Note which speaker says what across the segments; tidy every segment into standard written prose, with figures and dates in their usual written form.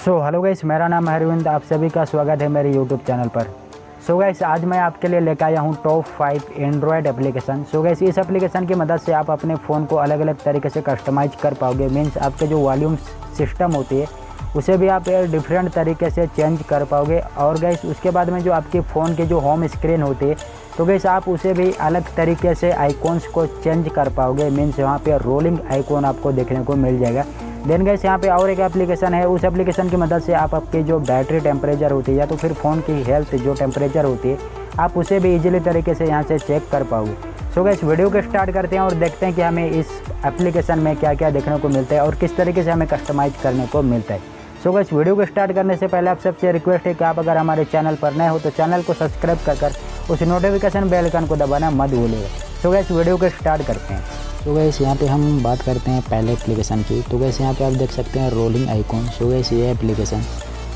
Speaker 1: Hello guys, मेरा नाम है अरविंद। आप सभी का स्वागत है मेरे यूट्यूब चैनल पर। गाइस, आज मैं आपके लिए लेकर आया हूँ टॉप 5 एंड्रॉयड एप्लीकेशन। गाइस, इस एप्लीकेशन की मदद से आप अपने फ़ोन को अलग अलग तरीके से कस्टमाइज़ कर पाओगे। मीन्स आपके जो वॉल्यूम सिस्टम होती है उसे भी आप डिफरेंट तरीके से चेंज कर पाओगे। और गाइस, उसके बाद में जो आपके फ़ोन की जो होम स्क्रीन होती है तो गाइस आप उसे भी अलग तरीके से आइकॉन्स को चेंज कर पाओगे। मीन्स वहाँ पे रोलिंग आइकॉन आपको देखने को मिल जाएगा। देन गाइस, यहाँ पे और एक एप्लीकेशन है। उस एप्लीकेशन की मदद से आप आपकी जो बैटरी टेम्परेचर होती है या तो फिर फ़ोन की हेल्थ जो टेम्परेचर होती है आप उसे भी इजीली तरीके से यहाँ से चेक कर पाओगे। गाइस, वीडियो को स्टार्ट करते हैं और देखते हैं कि हमें इस एप्लीकेशन में क्या क्या देखने को मिलता है और किस तरीके से हमें कस्टमाइज़ करने को मिलता है। गाइस, वीडियो को स्टार्ट करने से पहले आप सबसे रिक्वेस्ट है कि आप अगर हमारे चैनल पर नए हो तो चैनल को सब्सक्राइब कर उस नोटिफिकेशन बेल आइकन को दबाना मत भूलिएगा। गाइस, वीडियो को स्टार्ट करते हैं। गाइस, यहाँ पे हम बात करते हैं पहले एप्लीकेशन की। गाइस, यहाँ पे आप देख सकते हैं रोलिंग आइकॉन। गाइस, ये एप्लीकेशन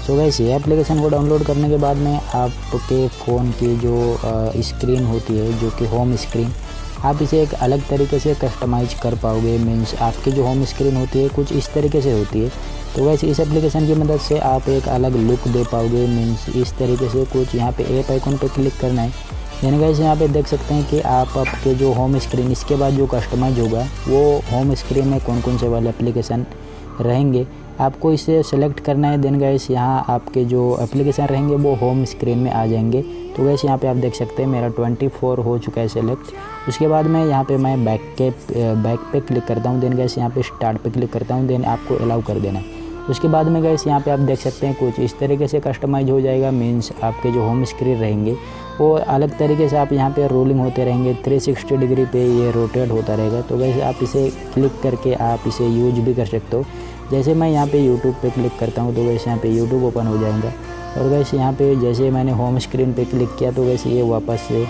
Speaker 1: गाइस ये एप्लीकेशन को डाउनलोड करने के बाद में आपके फ़ोन की जो स्क्रीन होती है जो कि होम स्क्रीन, आप इसे एक अलग तरीके से कस्टमाइज कर पाओगे। मीन्स आपकी जो होम स्क्रीन होती है कुछ इस तरीके से होती है। वैसे इस एप्लीकेशन की मदद से आप एक अलग लुक दे पाओगे। मीन्स इस तरीके से कुछ यहाँ पे ऐप आइकॉन पे क्लिक करना है। यानी गाइस, यहाँ पे देख सकते हैं कि आप आपके जो होम स्क्रीन इसके बाद जो कस्टमाइज होगा वो होम स्क्रीन में कौन कौन से वाले एप्लीकेशन रहेंगे आपको इसे सेलेक्ट करना है। देन गाइस, यहाँ आपके जो एप्लीकेशन रहेंगे वो होम स्क्रीन में आ जाएंगे। गाइस, यहाँ पे आप देख सकते हैं मेरा 24 हो चुका है सेलेक्ट। उसके बाद में यहाँ पे मैं बैक पे क्लिक करता हूँ। देन गाइस, यहाँ पे स्टार्ट पे क्लिक करता हूँ। देन आपको अलाउ कर देना है। उसके बाद में गाइस, यहाँ पे आप देख सकते हैं कुछ इस तरीके से कस्टमाइज हो जाएगा। मीन्स आपके जो होम स्क्रीन रहेंगे वो अलग तरीके से आप यहाँ पे रोलिंग होते रहेंगे। 360 डिग्री पे ये रोटेट होता रहेगा। गाइस, आप इसे क्लिक करके आप इसे यूज भी कर सकते हो। जैसे मैं यहाँ पे यूट्यूब पे क्लिक करता हूँ तो गाइस यहाँ पे यूट्यूब ओपन हो जाएगा। और गाइस, यहाँ पे जैसे मैंने होम स्क्रीन पे क्लिक किया तो गाइस ये वापस से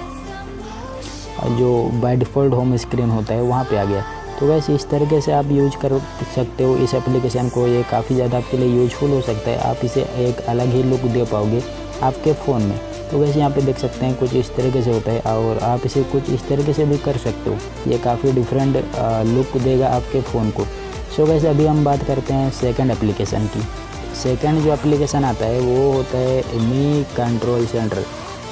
Speaker 1: जो बाय डिफ़ॉल्ट होम स्क्रीन होता है वहाँ पे आ गया। गाइस, इस तरीके से आप यूज कर सकते हो इस एप्लीकेशन को। ये काफ़ी ज़्यादा आपके लिए यूजफुल हो सकता है। आप इसे एक अलग ही लुक दे पाओगे आपके फ़ोन में। गाइस, यहाँ पे देख सकते हैं कुछ इस तरीके से होता है और आप इसे कुछ इस तरीके से भी कर सकते हो। ये काफ़ी डिफरेंट लुक देगा आपके फ़ोन को। गाइस, अभी हम बात करते हैं सेकंड एप्लीकेशन की। सेकंड जो एप्लीकेशन आता है वो होता है मी कंट्रोल सेंटर।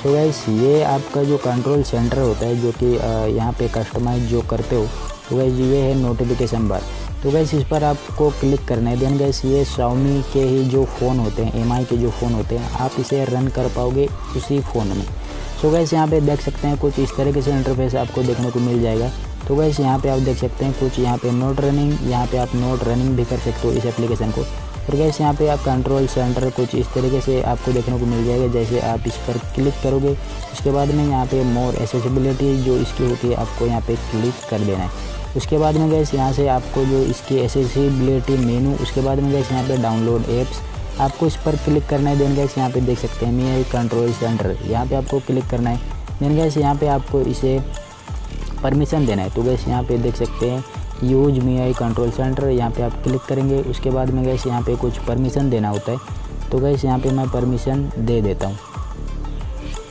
Speaker 1: गाइस, ये आपका जो कंट्रोल सेंटर होता है जो कि यहाँ पे कस्टमाइज जो करते हो गाइस ये है नोटिफिकेशन बार। गाइस, इस पर आपको क्लिक करना है। देन गाइस, ये Xiaomi के ही जो फ़ोन होते हैं, MI के जो फ़ोन होते हैं, आप इसे रन कर पाओगे उसी फ़ोन में। गाइस, यहाँ पे देख सकते हैं कुछ इस तरीके से इंटरफेस आपको देखने को मिल जाएगा। गाइस, यहाँ पे आप देख सकते हैं कुछ यहाँ पे नोट रनिंग, यहाँ पे आप नोट रनिंग भी कर सकते हो इस एप्लीकेशन को। और गाइस, यहाँ पे आप कंट्रोल सेंटर कुछ इस तरीके से आपको देखने को मिल जाएगा। जैसे आप इस पर क्लिक करोगे उसके बाद में यहाँ पे मोर एक्सेसिबिलिटी जो इसकी होती है आपको यहाँ पे क्लिक कर देना है। उसके बाद में गाइस, यहाँ से आपको जो इसकी एक्सेसिबिलिटी मेनू, उसके बाद में गाइस यहाँ पे डाउनलोड एप्स आपको इस पर क्लिक करना है। देन गाइस, यहाँ पे देख सकते हैं मी कंट्रोल सेंटर, यहाँ पे आपको क्लिक करना है। देन गाइस, यहाँ पे आपको इसे परमिशन देना है। गाइस, यहाँ पे देख सकते हैं यूज मी कंट्रोल सेंटर, यहाँ पे आप क्लिक करेंगे। उसके बाद में गाइस यहाँ पे कुछ परमिशन देना होता है। गाइस, यहाँ पे मैं परमिशन दे देता हूँ।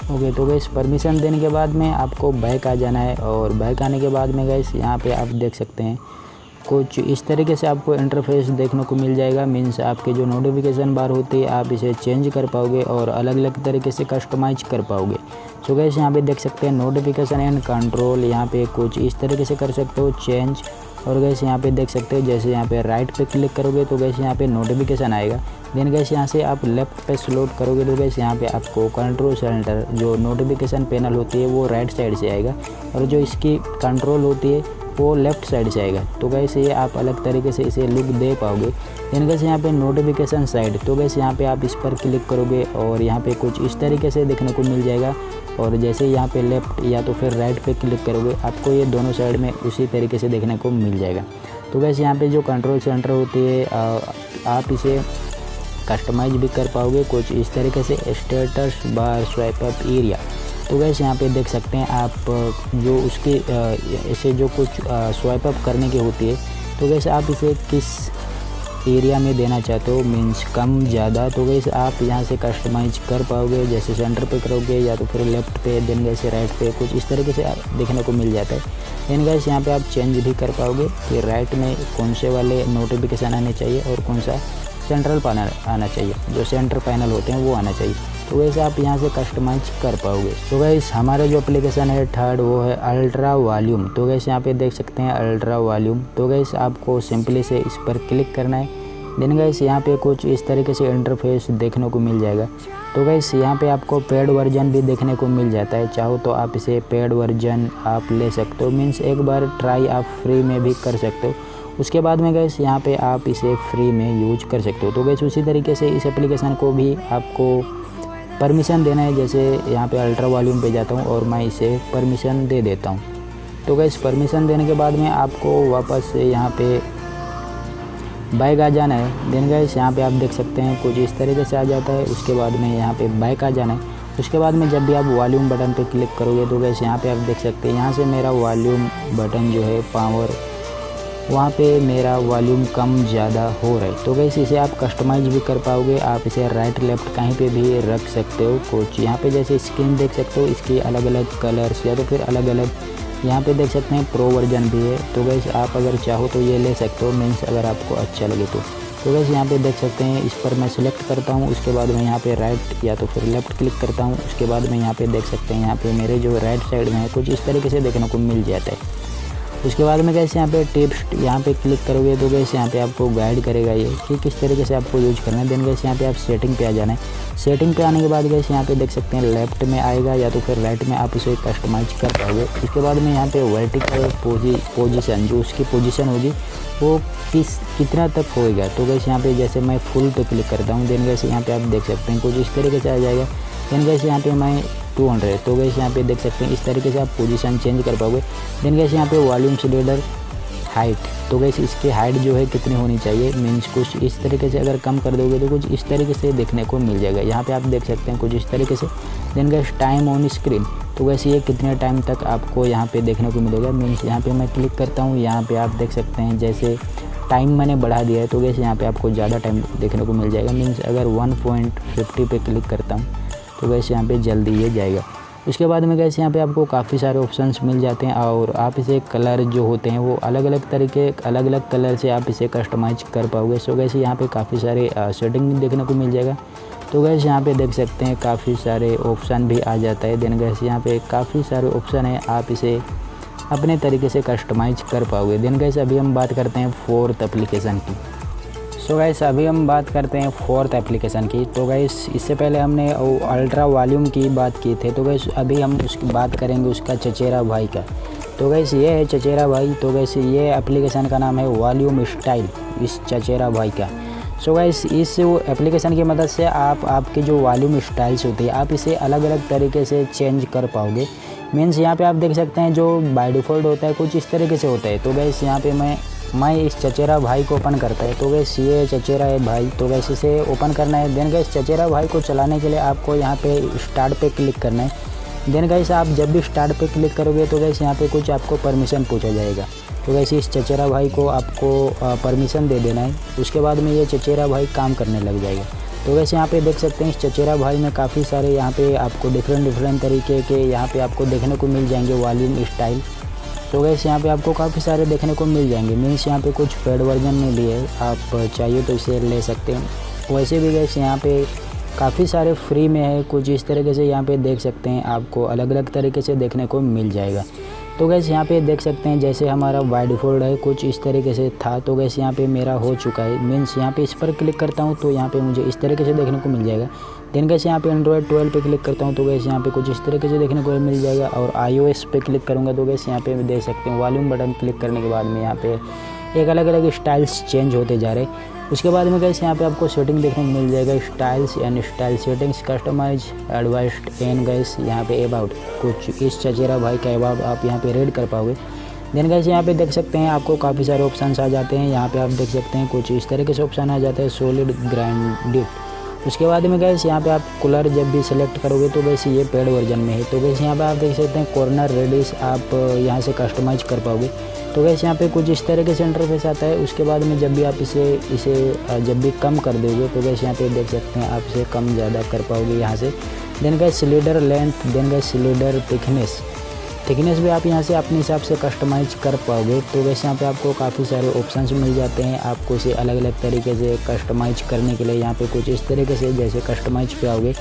Speaker 1: ओके, गाइस, परमिशन देने के बाद में आपको बैक आ जाना है। और बैक आने के बाद में गाइस यहाँ पे आप देख सकते हैं कुछ इस तरीके से आपको इंटरफेस देखने को मिल जाएगा। मीन्स आपके जो नोटिफिकेशन बार होती है आप इसे चेंज कर पाओगे और अलग अलग तरीके से कस्टमाइज कर पाओगे। गाइस, यहाँ पे देख सकते हैं नोटिफिकेशन एंड कंट्रोल, यहाँ पे कुछ इस तरीके से कर सकते हो चेंज। और गाइस, यहाँ पे देख सकते हो जैसे यहाँ पे राइट पे क्लिक करोगे तो गाइस यहाँ पे नोटिफिकेशन आएगा। देन गाइस, यहाँ से आप लेफ़्ट पे स्लोट करोगे तो गाइस यहाँ पे आपको कंट्रोल सेंटर जो नोटिफिकेशन पैनल होती है वो राइट साइड से आएगा और जो इसकी कंट्रोल होती है वो लेफ़्ट साइड से आएगा। गाइस, ये आप अलग तरीके से इसे लुक दे पाओगे। देन गाइस, यहाँ पे नोटिफिकेशन साइड, गाइस यहाँ पे आप इस पर क्लिक करोगे और यहाँ पे कुछ इस तरीके से देखने को मिल जाएगा। और जैसे यहाँ पे लेफ़्ट या तो फिर राइट पे क्लिक करोगे आपको ये दोनों साइड में उसी तरीके से देखने को मिल जाएगा। गाइस, यहाँ पे जो कंट्रोल सेंटर होती है आप इसे कस्टमाइज भी कर पाओगे कुछ इस तरीके से status bar swipe up area. Guys, यहाँ पे देख सकते हैं आप जो उसके ऐसे जो कुछ स्वाइप अप करने की होती है गाइस आप इसे किस एरिया में देना चाहते हो, मीन्स कम ज़्यादा। गाइस, आप यहाँ से कस्टमाइज कर पाओगे। जैसे सेंटर पे करोगे या तो फिर लेफ़्ट पे, देन गाइस राइट पे, कुछ इस तरीके से देखने को मिल जाता है। देन गाइस, यहाँ पे आप चेंज भी कर पाओगे कि राइट में कौन से वाले नोटिफिकेशन आने चाहिए और कौन सा सेंट्रल पैनल आना चाहिए, जो सेंटर पैनल होते हैं वो आना चाहिए। तो वैसे आप यहाँ से कस्टमाइज कर पाओगे। तो गाइस हमारा जो एप्लीकेशन है थर्ड वो है अल्ट्रा वॉल्यूम। तो गाइस यहाँ पे देख सकते हैं अल्ट्रा वॉल्यूम। तो गाइस आपको सिंपली से इस पर क्लिक करना है। देन गाइस यहाँ पे कुछ इस तरीके से इंटरफेस देखने को मिल जाएगा। तो गाइस यहाँ पे आपको पेड वर्जन भी देखने को मिल जाता है, चाहो तो आप इसे पेड वर्जन आप ले सकते हो, मीन्स एक बार ट्राई आप फ्री में भी कर सकते हो। उसके बाद में गाइस यहाँ पे आप इसे फ्री में यूज कर सकते हो। तो गाइस उसी तरीके से इस एप्लीकेशन को भी आपको परमिशन देना है। जैसे यहाँ पे अल्ट्रा वॉल्यूम पे जाता हूँ और मैं इसे परमिशन दे देता हूँ। तो गाइस परमिशन देने के बाद में आपको वापस से यहाँ पे बैक आ जाना है। देन गाइस यहाँ पे आप देख सकते हैं कुछ इस तरीके से आ जाता है। उसके बाद में यहाँ पे बैक आ जाना है। उसके बाद में जब भी आप वॉल्यूम बटन पे क्लिक करोगे तो गाइस यहाँ पे आप देख सकते हैं यहाँ से मेरा वॉल्यूम बटन जो है पावर, वहाँ पे मेरा वॉल्यूम कम ज़्यादा हो रहा है। तो गाइस इसे आप कस्टमाइज भी कर पाओगे। आप इसे राइट लेफ्ट कहीं पे भी रख सकते हो। कुछ यहाँ पे जैसे स्क्रीन देख सकते हो, इसकी अलग अलग कलर्स या तो फिर अलग अलग यहाँ पे देख सकते हैं प्रो वर्जन भी है। तो गाइस आप अगर चाहो तो ये ले सकते हो, मीन्स अगर आपको अच्छा लगे तो। गाइस यहाँ पे देख सकते हैं, इस पर मैं सिलेक्ट करता हूँ। उसके बाद मैं यहाँ पे राइट या तो फिर लेफ़्ट क्लिक करता हूँ। उसके बाद में यहाँ पे देख सकते हैं यहाँ पे मेरे जो राइट साइड में है कुछ इस तरीके से देखने को मिल जाता है। उसके बाद में गाइस यहाँ पे टिप्स यहाँ पे क्लिक करोगे तो गाइस यहाँ पे आपको गाइड करेगा ये कि किस तरीके से आपको यूज करना है। देन गाइस यहाँ पे आप सेटिंग पे आ जाना है। सेटिंग पे आने के बाद गाइस यहाँ पे देख सकते हैं लेफ्ट में आएगा या तो फिर राइट में आप इसे कस्टमाइज कर पाओगे। उसके बाद में यहाँ पे वर्टिकल पोजीशन, जो उसकी पोजीशन होगी वो कितना तक होएगा। तो गाइस यहाँ पे जैसे मैं फुल पे क्लिक करता हूँ, देन गाइस यहाँ पे आप देख सकते हैं कुछ इस तरीके से आ जाएगा। देन गाइस यहाँ पे मैं 200, तो गाइस यहाँ पे देख सकते हैं इस तरीके से आप पोजीशन चेंज कर पाओगे। देन गाइस यहाँ पे वॉल्यूम स्लाइडर हाइट, तो गाइस इसकी हाइट जो है कितनी होनी चाहिए, मीन्स कुछ इस तरीके से अगर कम कर दोगे तो कुछ इस तरीके से देखने को मिल जाएगा। यहाँ पे आप देख सकते हैं कुछ इस तरीके से। Then guys time on screen, तो गाइस ये कितने टाइम तक आपको यहाँ पे देखने को मिलेगा, मीन्स यहाँ पे मैं क्लिक करता हूँ। यहाँ पे आप देख सकते हैं जैसे टाइम मैंने बढ़ा दिया है तो गाइस यहाँ पे आपको ज़्यादा टाइम देखने को मिल जाएगा। मीन्स अगर 1.50 पे क्लिक करता हूँ तो गाइस यहाँ पे जल्दी ये जाएगा। उसके बाद में गाइस यहाँ पे आपको काफ़ी सारे ऑप्शंस मिल जाते हैं और आप इसे कलर जो होते हैं वो अलग अलग कलर से आप इसे कस्टमाइज कर पाओगे। सो गाइस यहाँ पे काफ़ी सारे सेटिंग देखने को मिल जाएगा। तो गाइस यहाँ पे देख सकते हैं काफ़ी सारे ऑप्शन भी आ जाता है। देन गाइस यहाँ पे काफ़ी सारे ऑप्शन है, आप इसे अपने तरीके से कस्टमाइज कर पाओगे। देन गाइस अभी हम बात करते हैं फोर्थ एप्लीकेशन की। सो गाइस अभी हम बात करते हैं फोर्थ एप्लीकेशन की। तो गाइस इससे पहले हमने अल्ट्रा वॉल्यूम की बात की थे, तो गाइस अभी हम उसकी बात करेंगे उसका चचेरा भाई का। तो गाइस ये है चचेरा भाई। तो गाइस ये एप्लीकेशन का नाम है वॉल्यूम स्टाइल, इस चचेरा भाई का। सो गाइस इस एप्लीकेशन की मदद से आप आपके जो वॉल्यूम स्टाइल्स होती है आप इसे अलग अलग तरीके से चेंज कर पाओगे। मीन्स यहाँ पे आप देख सकते हैं जो बाय डिफ़ॉल्ट होता है कुछ इस तरीके से होता है। तो गाइस यहाँ पे मैं इस चचेरा भाई को ओपन करता है। तो गाइस ये चचेरा है भाई, तो गाइस इसे ओपन करना है। देन गाइस चचेरा भाई को चलाने के लिए आपको यहाँ पे स्टार्ट पे क्लिक करना है। देन गाइस आप जब भी स्टार्ट पे क्लिक करोगे तो गाइस यहाँ पे कुछ आपको परमिशन पूछा जाएगा। तो गाइस इस चचेरा भाई को आपको परमिशन दे देना है। उसके बाद में ये चचेरा भाई काम करने लग जाएगा। तो गाइस यहाँ पे देख सकते हैं इस चचेरा भाई में काफ़ी सारे यहाँ पे आपको डिफरेंट तरीके के यहाँ पे आपको देखने को मिल जाएंगे वॉल्यूम स्टाइल। तो गाइस यहाँ पे आपको काफ़ी सारे देखने को मिल जाएंगे। मीन्स यहाँ पे कुछ पेड वर्जन में भी है, आप चाहिए तो इसे ले सकते हैं। वैसे भी गाइस यहाँ पे काफ़ी सारे फ्री में है, कुछ इस तरीके से यहाँ पे देख सकते हैं आपको अलग अलग तरीके से देखने को मिल जाएगा। तो गाइस यहाँ पे देख सकते हैं जैसे हमारा बाय डिफ़ॉल्ट है कुछ इस तरीके से था। तो गाइस यहाँ पे मेरा हो चुका है। मीन्स यहाँ पे इस पर क्लिक करता हूँ तो यहाँ पे मुझे इस तरीके से देखने को मिल जाएगा। देन गाइस यहाँ पे एंड्रॉयड 12 पे क्लिक करता हूँ तो गाइस यहाँ पे कुछ इस तरीके से देखने को मिल जाएगा। और iOS पे क्लिक करूँगा तो गाइस यहाँ पे देख सकते हैं वॉल्यूम बटन क्लिक करने के बाद में यहाँ पे एक अलग अलग स्टाइल्स चेंज होते जा रहे हैं। उसके बाद में गाइस यहाँ पे आपको सेटिंग देखने को मिल जाएगा, styles and style settings, customise, advanced and guys यहाँ पे अबाउट, कुछ इस चचेरा भाई का अबाउट आप यहाँ पे रीड कर पाओगे। देन गाइस यहाँ पे देख सकते हैं आपको काफ़ी सारे ऑप्शंस आ जाते हैं। यहाँ पे आप देख सकते हैं कुछ इस तरीके से ऑप्शन आ जाता है, सॉलिड ग्राइंडेड। उसके बाद में गाइस यहाँ पे आप कलर जब भी सिलेक्ट करोगे तो गाइस ये पेड वर्जन में है। तो गाइस यहाँ पे आप देख सकते हैं कॉर्नर रेडियस आप यहाँ से कस्टमाइज कर पाओगे। तो गाइस यहाँ पे कुछ इस तरीके से इंटरफेस आता है। उसके बाद में जब भी आप इसे जब भी कम कर दोगे तो गाइस यहाँ पे देख सकते हैं आप इसे कम ज़्यादा कर पाओगे यहाँ से। Then guys slider length, then guys slider thickness, thickness भी आप यहाँ से अपने हिसाब से कस्टमाइज कर पाओगे। तो वैसे यहाँ पे आपको काफ़ी सारे ऑप्शंस मिल जाते हैं आपको इसे अलग अलग तरीके से कस्टमाइज करने के लिए। यहाँ पे कुछ इस तरीके से जैसे कस्टमाइज पे आओगे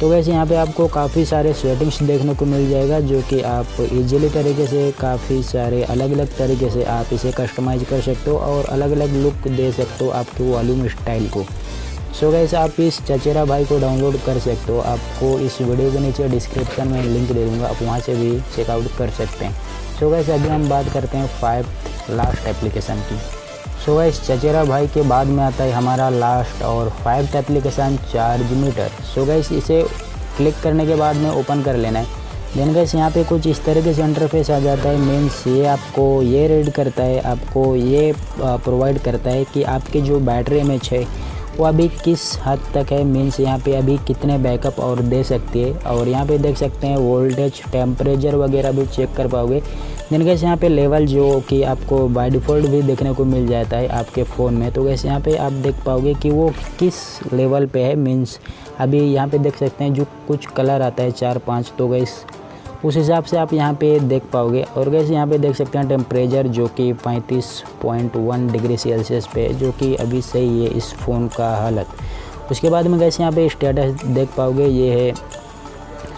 Speaker 1: तो वैसे यहाँ पे आपको काफ़ी सारे सेटिंग्स देखने को मिल जाएगा, जो कि आप इजीली तरीके से काफ़ी सारे अलग अलग तरीके से आप इसे कस्टमाइज कर सकते हो और अलग अलग लुक दे सकते हो आपके वॉल्यूम स्टाइल को। सो गाइस आप इस चचेरा भाई को डाउनलोड कर सकते हो। आपको इस वीडियो के नीचे डिस्क्रिप्शन में लिंक दे दूँगा, आप वहाँ से भी चेकआउट कर सकते हैं। सो गाइस अभी हम बात करते हैं 5th लास्ट एप्लीकेशन की। सो गाइस चचेरा भाई के बाद में आता है हमारा लास्ट और 5th application charge meter. So guys इसे क्लिक करने के बाद में ओपन कर लेना है। देन गाइस यहाँ पे कुछ इस तरीके से इंटरफेस आ जाता है। मीन्स ये आपको ये रीड करता है, आपको ये प्रोवाइड करता है कि आपकी जो बैटरी एमएच है वो अभी किस हद तक है। मीन्स यहाँ पे अभी कितने बैकअप और दे सकती है। और यहाँ पे देख सकते हैं वोल्टेज, टेम्परेचर वगैरह भी चेक कर पाओगे। देन गाइस यहाँ पे लेवल जो कि आपको बाय डिफ़ॉल्ट भी देखने को मिल जाता है आपके फ़ोन में। तो गाइस यहाँ पे आप देख पाओगे कि वो किस लेवल पे है। मीन्स अभी यहाँ पे देख सकते हैं जो कुछ कलर आता है 4-5, तो गाइस उस हिसाब से आप यहाँ पे देख पाओगे। और गाइस यहाँ पे देख सकते हैं टेम्परेचर जो कि 35.1 डिग्री सेल्सियस पे, जो कि अभी सही है इस फ़ोन का हालत। उसके बाद में गाइस यहाँ पे स्टेटस देख पाओगे, ये है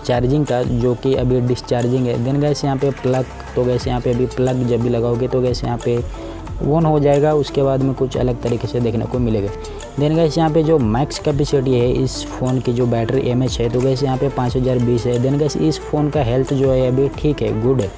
Speaker 1: चार्जिंग का जो कि अभी डिस्चार्जिंग है। देन गाइस यहाँ पे प्लग, तो गाइस यहाँ पे अभी प्लग जब भी लगाओगे तो गाइस यहाँ पे ऑन हो जाएगा। उसके बाद में कुछ अलग तरीके से देखने को मिलेगा। देन गाइस यहाँ पे जो मैक्स कैपेसिटी है इस फ़ोन की जो बैटरी एमएच है, तो गाइस यहाँ पे 5020 है। देन गाइस इस फ़ोन का हेल्थ जो है अभी ठीक है, गुड है।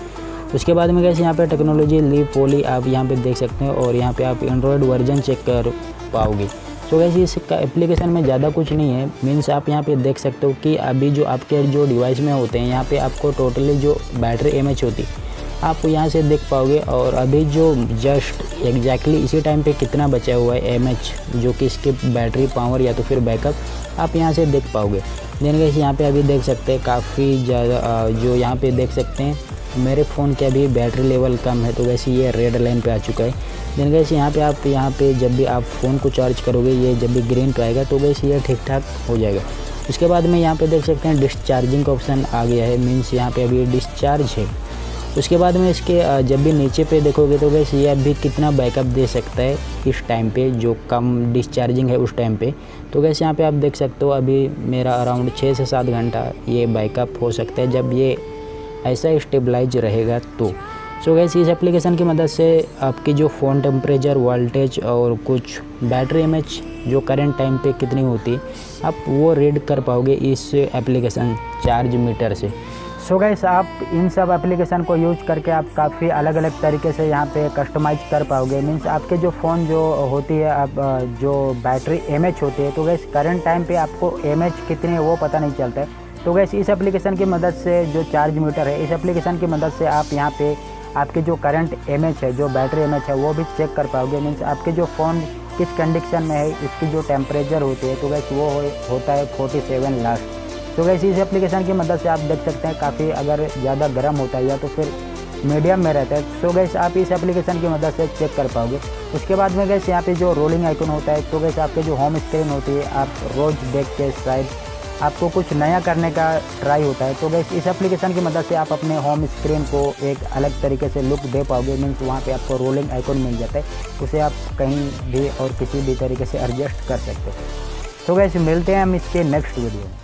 Speaker 1: उसके बाद में गाइस यहाँ पे टेक्नोलॉजी लीव पोली आप यहाँ पे देख सकते हैं और यहाँ पे आप एंड्रॉयड वर्जन चेक कर पाओगे। सो गाइस इसका एप्लीकेशन में ज़्यादा कुछ नहीं है। मीन्स आप यहाँ पे देख सकते हो कि अभी जो आपके जो डिवाइस में होते हैं यहाँ पे आपको टोटली जो बैटरी एमएच होती है आप यहाँ से देख पाओगे। और अभी जो जस्ट एग्जैक्टली इसी टाइम पे कितना बचा हुआ है एमएच, जो कि इसके बैटरी पावर या तो फिर बैकअप आप यहाँ से देख पाओगे। देन गाइस यहाँ पे अभी देख सकते हैं काफ़ी ज़्यादा जो यहाँ पे देख सकते हैं मेरे फ़ोन के अभी बैटरी लेवल कम है, तो वैसे ये रेड लाइन पे आ चुका है। देन गाइस यहाँ पे आप जब भी आप फ़ोन को चार्ज करोगे, ये जब भी ग्रीन पे आएगा तो गाइस ये ठीक ठाक हो जाएगा। उसके बाद में यहाँ पे देख सकते हैं डिस्चार्जिंग का ऑप्शन आ गया है। मीन्स यहाँ पे अभी डिस्चार्ज है। उसके बाद में इसके जब भी नीचे पे देखोगे तो गाइस ये अभी कितना बैकअप दे सकता है इस टाइम पे जो कम डिस्चार्जिंग है उस टाइम पे। तो गाइस यहाँ पे आप देख सकते हो अभी मेरा अराउंड 6 से 7 घंटा ये बैकअप हो सकता है जब ये ऐसा स्टेबलाइज रहेगा तो। सो गाइस इस एप्लीकेशन की मदद से आपकी जो फ़ोन टेम्परेचर, वोल्टेज और कुछ बैटरी एमएच जो करंट टाइम पे कितनी होती आप वो रीड कर पाओगे इस एप्लीकेशन चार्ज मीटर से। सो गाइस आप इन सब एप्लीकेशन को यूज करके आप काफ़ी अलग अलग तरीके से यहाँ पे कस्टमाइज कर पाओगे। मीन्स आपके जो फ़ोन जो होती है आप जो बैटरी एमएच होती है, तो गाइस करंट टाइम पे आपको एमएच कितनी है वो पता नहीं चलता है। तो गाइस इस एप्लीकेशन की मदद से जो चार्ज मीटर है, इस एप्लीकेशन की मदद से आप यहाँ पे आपके जो करंट एमएच है, जो बैटरी एमएच है वो भी चेक कर पाओगे। मीन्स आपके जो फ़ोन किस कंडीशन में है, इसकी जो टेम्परेचर होती है तो गाइस वो होता है 47 लास्ट। तो गाइस इस एप्लीकेशन की मदद से आप देख सकते हैं काफ़ी अगर ज़्यादा गर्म होता है या तो फिर मीडियम में रहता है, तो गाइस आप इस एप्लीकेशन की मदद से चेक कर पाओगे। उसके बाद में गाइस यहाँ पे जो रोलिंग आइकन होता है, तो गाइस आपके जो होम स्क्रीन होती है आप रोज़ देख के शायद आपको कुछ नया करने का ट्राई होता है, तो गाइस इस एप्लीकेशन की मदद से आप अपने होम स्क्रीन को एक अलग तरीके से लुक दे पाओगे। मीन्स वहाँ पे आपको रोलिंग आइकन मिल जाता है, उसे आप कहीं भी और किसी भी तरीके से एडजस्ट कर सकते हो। तो गाइस मिलते हैं हम इसके नेक्स्ट वीडियो में।